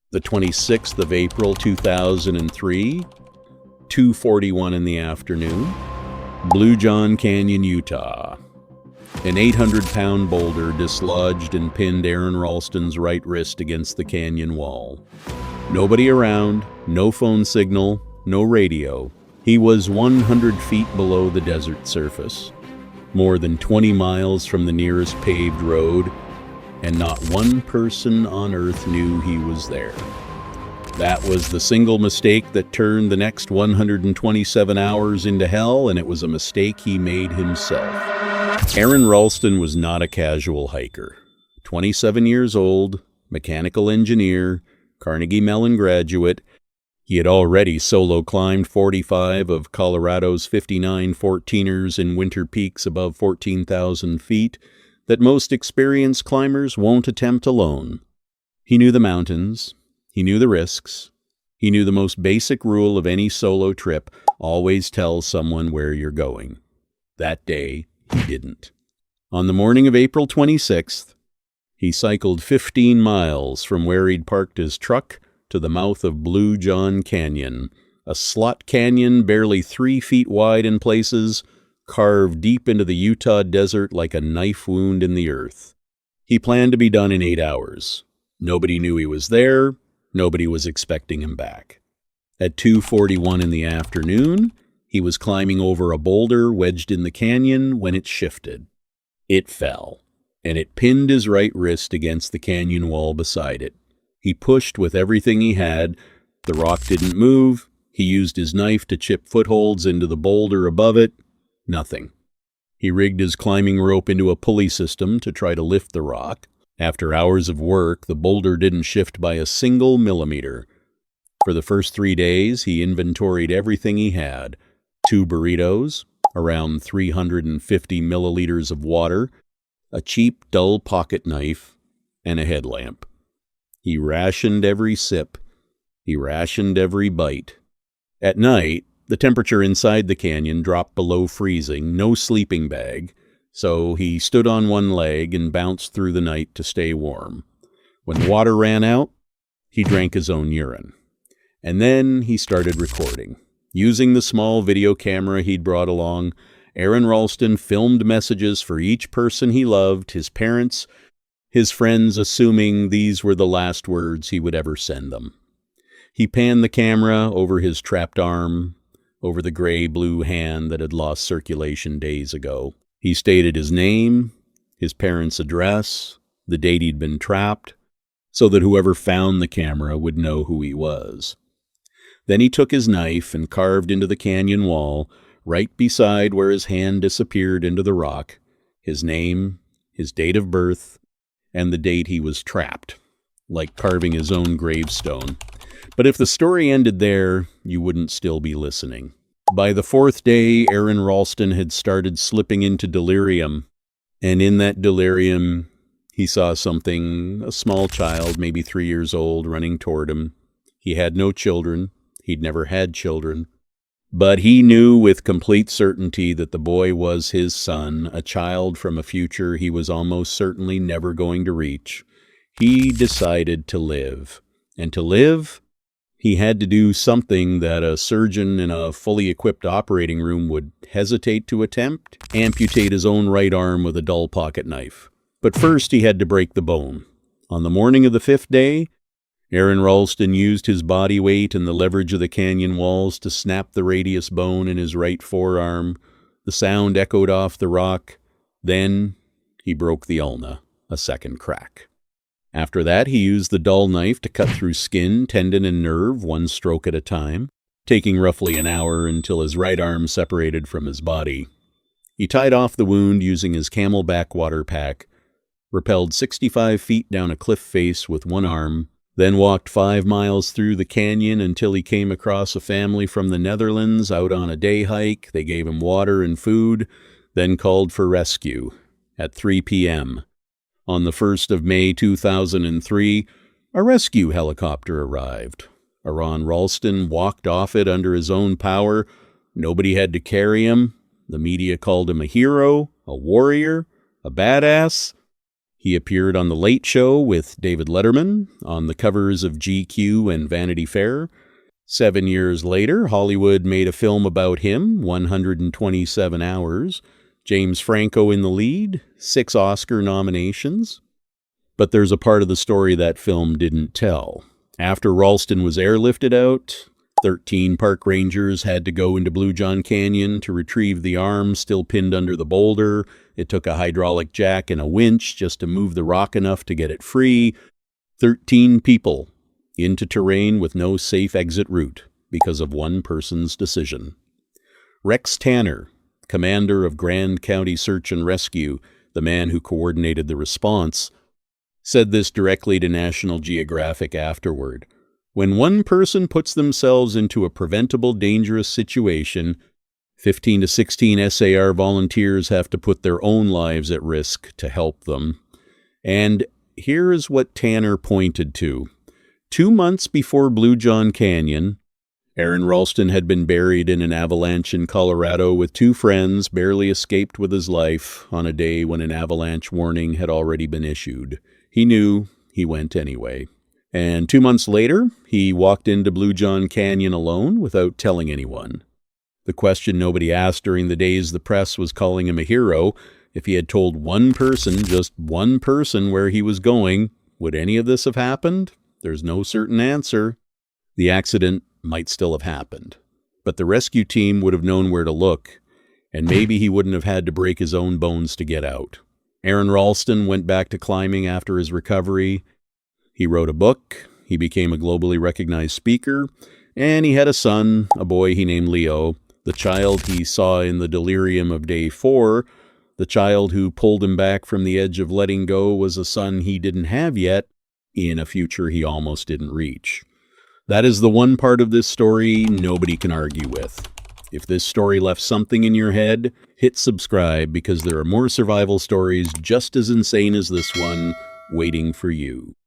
The 26th of April, 2003, 2:41 in the afternoon, Blue John Canyon, Utah. An 800-pound boulder dislodged and pinned Aron Ralston's right wrist against the canyon wall. Nobody around, no phone signal, no radio. He was 100 feet below the desert surface, more than 20 miles from the nearest paved road, and not one person on earth knew he was there. That was the single mistake that turned the next 127 hours into hell, and it was a mistake he made himself. Aron Ralston was not a casual hiker. 27 years old, mechanical engineer, Carnegie Mellon graduate. He had already solo climbed 45 of Colorado's 59 14ers in winter peaks above 14,000 feet that most experienced climbers won't attempt alone. He knew the mountains. He knew the risks. He knew the most basic rule of any solo trip: always tell someone where you're going. That day, he didn't. On the morning of April 26th, he cycled 15 miles from where he'd parked his truck to the mouth of Blue John Canyon, a slot canyon barely 3 feet wide in places, carved deep into the Utah desert like a knife wound in the earth. He planned to be done in 8 hours. Nobody knew he was there. Nobody was expecting him back. At 2:41 in the afternoon, he was climbing over a boulder wedged in the canyon when it shifted. It fell, and it pinned his right wrist against the canyon wall beside it. He pushed with everything he had. The rock didn't move. He used his knife to chip footholds into the boulder above it. Nothing. He rigged his climbing rope into a pulley system to try to lift the rock. After hours of work, the boulder didn't shift by a single millimeter. For the first 3 days, he inventoried everything he had: 2 burritos, around 350 milliliters of water, a cheap, dull pocket knife, and a headlamp. He rationed every sip. He rationed every bite. At night, the temperature inside the canyon dropped below freezing, no sleeping bag, so he stood on one leg and bounced through the night to stay warm. When water ran out, he drank his own urine. And then he started recording. Using the small video camera he'd brought along, Aron Ralston filmed messages for each person he loved, his parents, his friends, assuming these were the last words he would ever send them. He panned the camera over his trapped arm, over the gray-blue hand that had lost circulation days ago. He stated his name, his parents' address, the date he'd been trapped, so that whoever found the camera would know who he was. Then he took his knife and carved into the canyon wall, right beside where his hand disappeared into the rock, his name, his date of birth, and the date he was trapped, like carving his own gravestone. But if the story ended there, you wouldn't still be listening. By the 4th day, Aron Ralston had started slipping into delirium, and in that delirium, he saw something, a small child, maybe 3 years old, running toward him. He had no children. He'd never had children. But he knew with complete certainty that the boy was his son, a child from a future he was almost certainly never going to reach. He decided to live. And to live, he had to do something that a surgeon in a fully equipped operating room would hesitate to attempt: amputate his own right arm with a dull pocket knife. But first he had to break the bone. On the morning of the 5th day, Aron Ralston used his body weight and the leverage of the canyon walls to snap the radius bone in his right forearm. The sound echoed off the rock. Then he broke the ulna, a second crack. After that, he used the dull knife to cut through skin, tendon, and nerve, one stroke at a time, taking roughly an hour until his right arm separated from his body. He tied off the wound using his Camelback water pack, rappelled 65 feet down a cliff face with one arm, then walked 5 miles through the canyon until he came across a family from the Netherlands out on a day hike. They gave him water and food, then called for rescue. At 3 p.m. on the 1st of May 2003, a rescue helicopter arrived. Aron Ralston walked off it under his own power. Nobody had to carry him. The media called him a hero, a warrior, a badass. He appeared on The Late Show with David Letterman, on the covers of GQ and Vanity Fair. 7 years later, Hollywood made a film about him, 127 Hours. James Franco in the lead, 6 Oscar nominations. But there's a part of the story that film didn't tell. After Ralston was airlifted out, 13 park rangers had to go into Blue John Canyon to retrieve the arm still pinned under the boulder. It took a hydraulic jack and a winch just to move the rock enough to get it free. 13 people into terrain with no safe exit route because of one person's decision. Rex Tanner, commander of Grand County Search and Rescue, the man who coordinated the response, said this directly to National Geographic afterward. When one person puts themselves into a preventable dangerous situation, 15 to 16 SAR volunteers have to put their own lives at risk to help them. And here is what Tanner pointed to. 2 months before Blue John Canyon, Aron Ralston had been buried in an avalanche in Colorado with 2 friends, barely escaped with his life on a day when an avalanche warning had already been issued. He knew, he went anyway. And 2 months later, he walked into Blue John Canyon alone without telling anyone. The question nobody asked during the days the press was calling him a hero, if he had told one person, just one person, where he was going, would any of this have happened? There's no certain answer. The accident might still have happened, but the rescue team would have known where to look, and maybe he wouldn't have had to break his own bones to get out. Aron Ralston went back to climbing after his recovery. He wrote a book, he became a globally recognized speaker, and he had a son, a boy he named Leo, the child he saw in the delirium of day 4. The child who pulled him back from the edge of letting go was a son he didn't have yet, in a future he almost didn't reach. That is the one part of this story nobody can argue with. If this story left something in your head, hit subscribe because there are more survival stories just as insane as this one waiting for you.